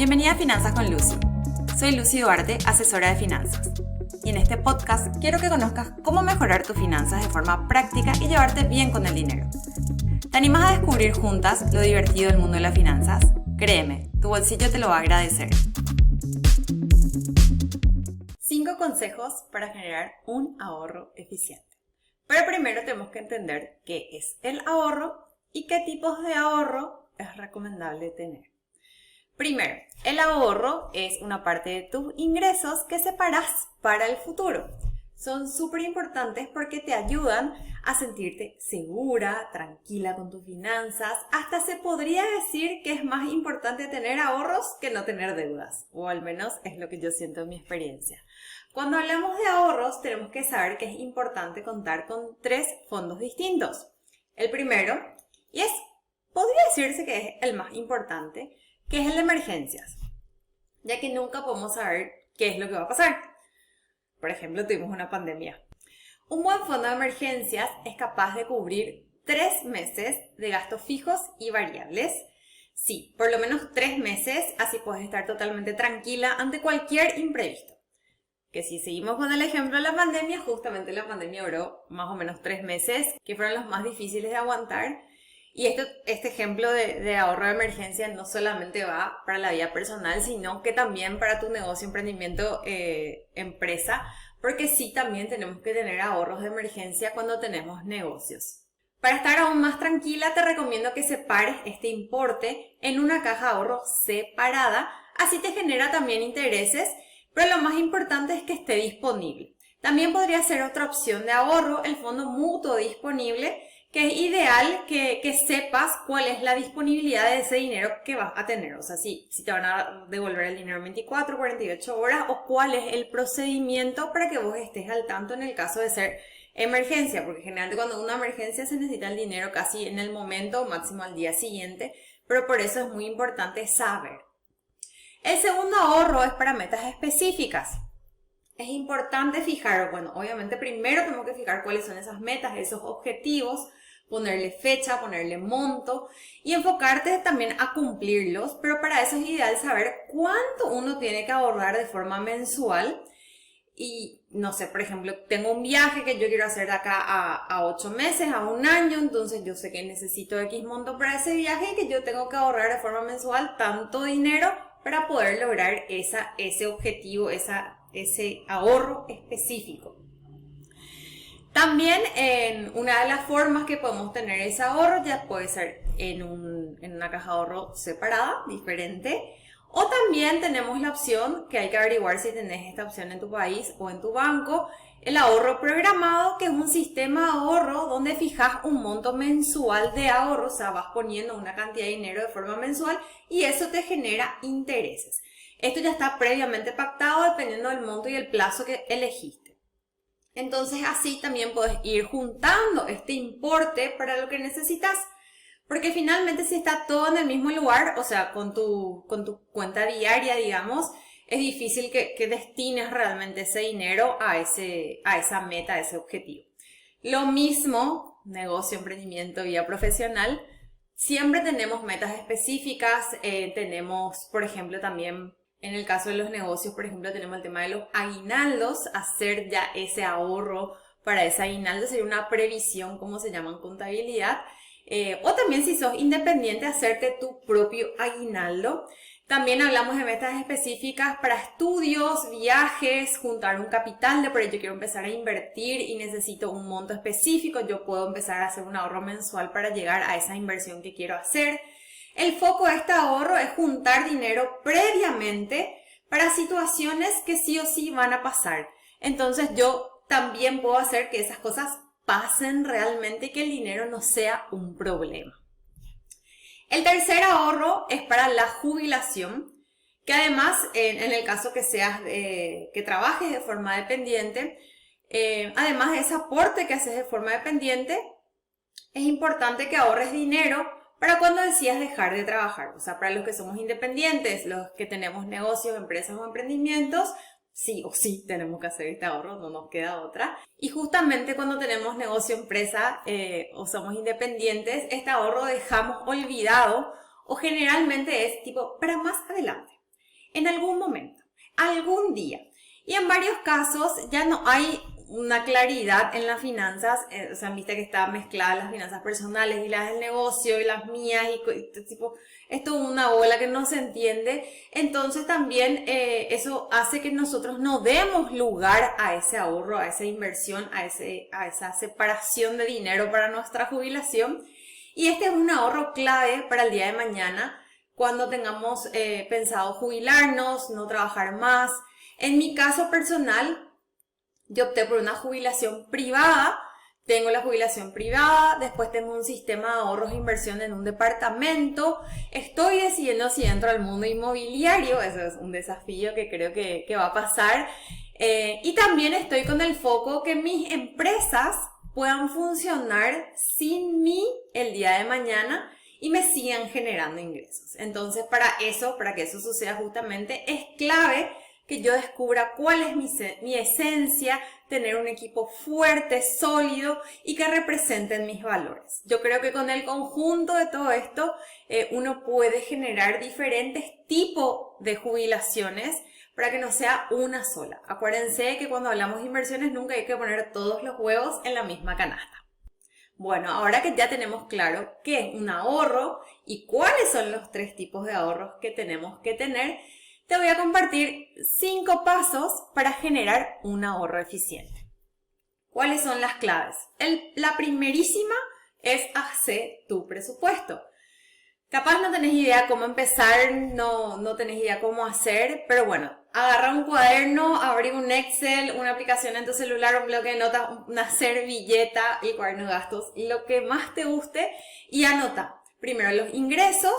Bienvenida a Finanzas con Lucy. Soy Lucy Duarte, asesora de finanzas. Y en este podcast quiero que conozcas cómo mejorar tus finanzas de forma práctica y llevarte bien con el dinero. ¿Te animas a descubrir juntas lo divertido del mundo de las finanzas? Créeme, tu bolsillo te lo va a agradecer. 5 consejos para generar un ahorro eficiente. Pero primero tenemos que entender qué es el ahorro y qué tipos de ahorro es recomendable tener. Primero, el ahorro es una parte de tus ingresos que separas para el futuro. Son súper importantes porque te ayudan a sentirte segura, tranquila con tus finanzas. Hasta se podría decir que es más importante tener ahorros que no tener deudas, o al menos es lo que yo siento en mi experiencia. Cuando hablamos de ahorros, tenemos que saber que es importante contar con 3 fondos distintos. El primero, podría decirse que es el más importante, que es el de emergencias, ya que nunca podemos saber qué es lo que va a pasar. Por ejemplo, tuvimos una pandemia. Un buen fondo de emergencias es capaz de cubrir 3 meses de gastos fijos y variables. Sí, por lo menos 3 meses, así puedes estar totalmente tranquila ante cualquier imprevisto. Que si seguimos con el ejemplo de la pandemia, justamente la pandemia duró más o menos 3 meses, que fueron los más difíciles de aguantar. Y este ejemplo de ahorro de emergencia no solamente va para la vida personal, sino que también para tu negocio, emprendimiento, empresa, porque sí también tenemos que tener ahorros de emergencia cuando tenemos negocios. Para estar aún más tranquila, te recomiendo que separes este importe en una caja de ahorro separada, así te genera también intereses, pero lo más importante es que esté disponible. También podría ser otra opción de ahorro, el fondo mutuo disponible, que es ideal que sepas cuál es la disponibilidad de ese dinero que vas a tener. O sea, si te van a devolver el dinero en 24, 48 horas o cuál es el procedimiento para que vos estés al tanto en el caso de ser emergencia. Porque generalmente cuando una emergencia se necesita el dinero casi en el momento, máximo al día siguiente. Pero por eso es muy importante saber. El segundo ahorro es para metas específicas. Es importante fijar, obviamente primero tenemos que fijar cuáles son esas metas, esos objetivos, ponerle fecha, ponerle monto y enfocarte también a cumplirlos, pero para eso es ideal saber cuánto uno tiene que ahorrar de forma mensual. Y no sé, por ejemplo, tengo un viaje que yo quiero hacer de acá a 8 meses, a 1 año, entonces yo sé que necesito X monto para ese viaje y que yo tengo que ahorrar de forma mensual tanto dinero para poder lograr ese objetivo, ese ahorro específico. También una de las formas que podemos tener ese ahorro ya puede ser en una caja de ahorro separada, diferente, o también tenemos la opción que hay que averiguar si tenés esta opción en tu país o en tu banco, el ahorro programado, que es un sistema de ahorro donde fijas un monto mensual de ahorro, o sea, vas poniendo una cantidad de dinero de forma mensual y eso te genera intereses. Esto ya está previamente pactado dependiendo del monto y el plazo que elegiste. Entonces así también puedes ir juntando este importe para lo que necesitas. Porque finalmente si está todo en el mismo lugar, o sea, con tu cuenta diaria, digamos, es difícil que destines realmente ese dinero a esa meta, a ese objetivo. Lo mismo, negocio, emprendimiento, vida profesional, siempre tenemos metas específicas, tenemos, por ejemplo, también en el caso de los negocios, por ejemplo, tenemos el tema de los aguinaldos, hacer ya ese ahorro para ese aguinaldo, sería una previsión, como se llama en contabilidad. O también si sos independiente, hacerte tu propio aguinaldo. También hablamos de metas específicas para estudios, viajes, juntar un capital de por ello quiero empezar a invertir y necesito un monto específico. Yo puedo empezar a hacer un ahorro mensual para llegar a esa inversión que quiero hacer. El foco de este ahorro es juntar dinero previamente para situaciones que sí o sí van a pasar. Entonces yo también puedo hacer que esas cosas pasen realmente y que el dinero no sea un problema. El tercer ahorro es para la jubilación, que además en el caso que que trabajes de forma dependiente, además de ese aporte que haces de forma dependiente, es importante que ahorres dinero para cuando decidas dejar de trabajar. O sea, para los que somos independientes, los que tenemos negocios, empresas o emprendimientos, sí o sí tenemos que hacer este ahorro, no nos queda otra. Y justamente cuando tenemos negocio, empresa o somos independientes, este ahorro dejamos olvidado o generalmente es tipo para más adelante. en algún momento, algún día. Y en varios casos ya no hay una claridad en las finanzas, o sea, viste que está mezcladas las finanzas personales y las del negocio y las mías y tipo, esto es una bola que no se entiende. Entonces también eso hace que nosotros no demos lugar a ese ahorro, a esa inversión, a esa separación de dinero para nuestra jubilación. Y este es un ahorro clave para el día de mañana, cuando tengamos pensado jubilarnos, no trabajar más. En mi caso personal, yo opté por una jubilación privada, tengo la jubilación privada, después tengo un sistema de ahorros e inversión en un departamento, estoy decidiendo si entro al mundo inmobiliario, eso es un desafío que creo que va a pasar, y también estoy con el foco que mis empresas puedan funcionar sin mí el día de mañana y me sigan generando ingresos. Entonces, para que eso suceda justamente, es clave que yo descubra cuál es mi esencia, tener un equipo fuerte, sólido y que representen mis valores. Yo creo que con el conjunto de todo esto, uno puede generar diferentes tipos de jubilaciones para que no sea una sola. Acuérdense que cuando hablamos de inversiones nunca hay que poner todos los huevos en la misma canasta. Bueno, ahora que ya tenemos claro qué es un ahorro y cuáles son los 3 tipos de ahorros que tenemos que tener, te voy a compartir 5 pasos para generar un ahorro eficiente. ¿Cuáles son las claves? La primerísima es hacer tu presupuesto. Capaz no tenés idea cómo empezar, no tenés idea cómo hacer, pero bueno, agarra un cuaderno, abrí un Excel, una aplicación en tu celular, un bloque de notas, una servilleta, el cuaderno de gastos, lo que más te guste y anota primero los ingresos,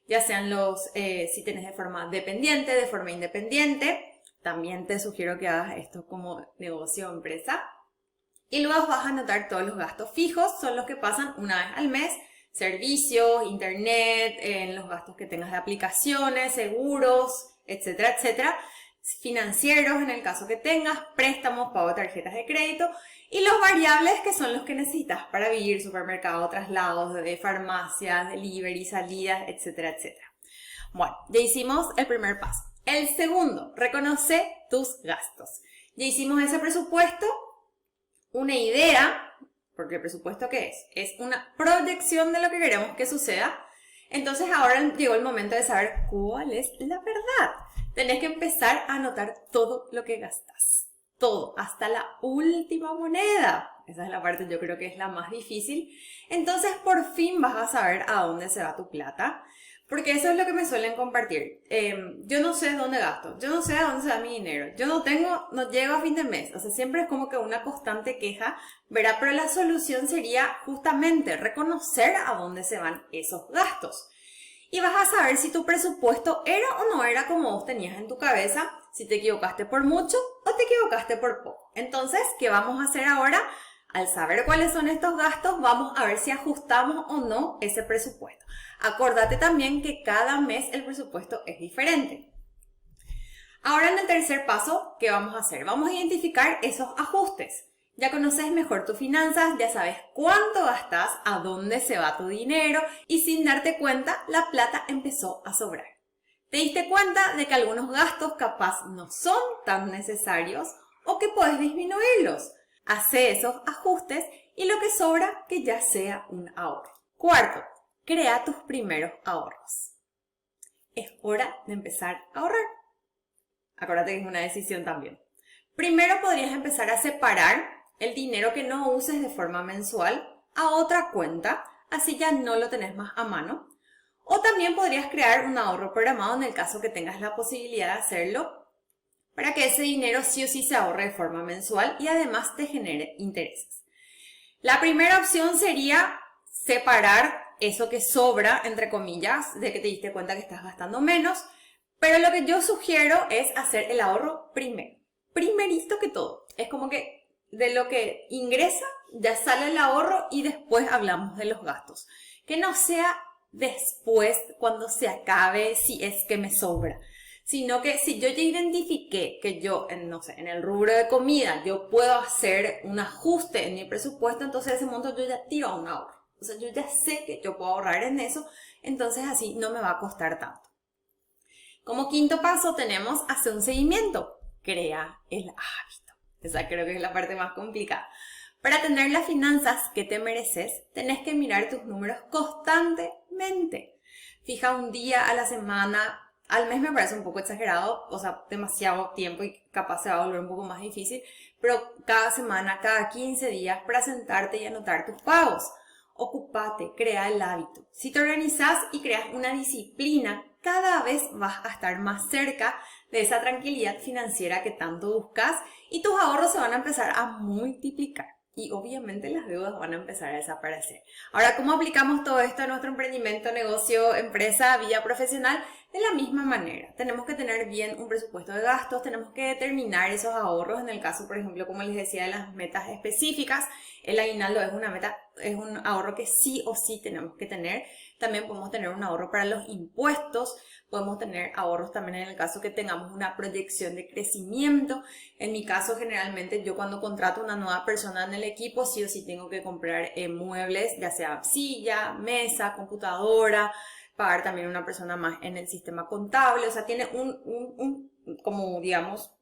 ya sean si tenés de forma dependiente, de forma independiente. También te sugiero que hagas esto como negocio o empresa. Y luego vas a anotar todos los gastos fijos, son los que pasan una vez al mes. Servicios, internet, los gastos que tengas de aplicaciones, seguros, etcétera, etcétera. Financieros en el caso que tengas, préstamos, pago de tarjetas de crédito. Y los variables que son los que necesitas para vivir, supermercado, traslados, de farmacias, delivery, salidas, etcétera, etcétera. Bueno, ya hicimos el primer paso. El segundo, reconoce tus gastos. Ya hicimos ese presupuesto, una idea, porque el presupuesto ¿qué es? Es una proyección de lo que queremos que suceda. Entonces ahora llegó el momento de saber cuál es la verdad. Tenés que empezar a anotar todo lo que gastas. Todo, hasta la última moneda. Esa es la parte, yo creo que es la más difícil. Entonces, por fin vas a saber a dónde se va tu plata. Porque eso es lo que me suelen compartir. Yo no sé dónde gasto. Yo no sé a dónde se va mi dinero. Yo no llego a fin de mes. O sea, siempre es como que una constante queja, ¿verdad? Pero la solución sería justamente reconocer a dónde se van esos gastos. Y vas a saber si tu presupuesto era o no era como vos tenías en tu cabeza, si te equivocaste por mucho o te equivocaste por poco. Entonces, ¿qué vamos a hacer ahora? Al saber cuáles son estos gastos, vamos a ver si ajustamos o no ese presupuesto. Acordate también que cada mes el presupuesto es diferente. Ahora en el tercer paso, ¿qué vamos a hacer? Vamos a identificar esos ajustes. Ya conoces mejor tus finanzas, ya sabes cuánto gastas, a dónde se va tu dinero y sin darte cuenta, la plata empezó a sobrar. Te diste cuenta de que algunos gastos capaz no son tan necesarios o que puedes disminuirlos. Hace esos ajustes y lo que sobra que ya sea un ahorro. Cuarto, crea tus primeros ahorros. Es hora de empezar a ahorrar. Acuérdate que es una decisión también. Primero podrías empezar a separar el dinero que no uses de forma mensual a otra cuenta, así ya no lo tenés más a mano. O también podrías crear un ahorro programado en el caso que tengas la posibilidad de hacerlo, para que ese dinero sí o sí se ahorre de forma mensual y además te genere intereses. La primera opción sería separar eso que sobra, entre comillas, de que te diste cuenta que estás gastando menos, pero lo que yo sugiero es hacer el ahorro primero. Primerito que todo. Es como que de lo que ingresa ya sale el ahorro y después hablamos de los gastos. Que no sea después, cuando se acabe, si es que me sobra. Sino que si yo ya identifiqué que yo, en el rubro de comida, yo puedo hacer un ajuste en mi presupuesto, entonces ese monto yo ya tiro a un ahorro. O sea, yo ya sé que yo puedo ahorrar en eso, entonces así no me va a costar tanto. Como quinto paso tenemos hacer un seguimiento. Crea el hábito. Esa creo que es la parte más complicada. Para tener las finanzas que te mereces, tenés que mirar tus números constantemente. Fija un día a la semana, al mes me parece un poco exagerado, o sea, demasiado tiempo y capaz se va a volver un poco más difícil, pero cada semana, cada 15 días para sentarte y anotar tus pagos. Ocúpate, crea el hábito. Si te organizas y creas una disciplina, cada vez vas a estar más cerca de esa tranquilidad financiera que tanto buscas y tus ahorros se van a empezar a multiplicar. Y obviamente las deudas van a empezar a desaparecer. Ahora, ¿cómo aplicamos todo esto a nuestro emprendimiento, negocio, empresa, vida profesional? De la misma manera. Tenemos que tener bien un presupuesto de gastos, tenemos que determinar esos ahorros. En el caso, por ejemplo, como les decía, de las metas específicas, el aguinaldo es una meta, es un ahorro que sí o sí tenemos que tener. También podemos tener un ahorro para los impuestos. Podemos tener ahorros también en el caso que tengamos una proyección de crecimiento. En mi caso, generalmente, yo cuando contrato una nueva persona en el equipo, sí o sí tengo que comprar muebles, ya sea silla, mesa, computadora, pagar también una persona más en el sistema contable. O sea, tiene como digamos,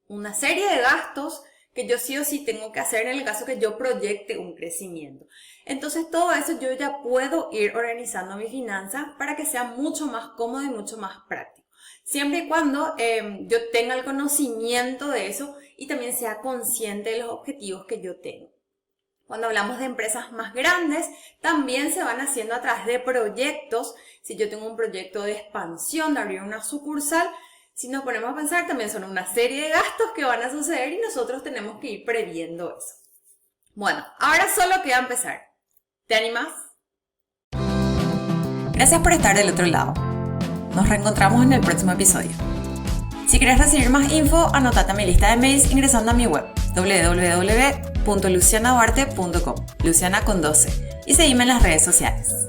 una serie de gastos que yo sí o sí tengo que hacer en el caso que yo proyecte un crecimiento. Entonces todo eso yo ya puedo ir organizando mi finanza para que sea mucho más cómodo y mucho más práctico. Siempre y cuando yo tenga el conocimiento de eso y también sea consciente de los objetivos que yo tengo. Cuando hablamos de empresas más grandes, también se van haciendo a través de proyectos. Si yo tengo un proyecto de expansión, de abrir una sucursal, si nos ponemos a pensar, también son una serie de gastos que van a suceder y nosotros tenemos que ir previendo eso. Bueno, ahora solo queda empezar. ¿Te animas? Gracias por estar del otro lado. Nos reencontramos en el próximo episodio. Si quieres recibir más info, anótate a mi lista de mails ingresando a mi web www.lucianaduarte.com, Luciana con 12, y seguime en las redes sociales.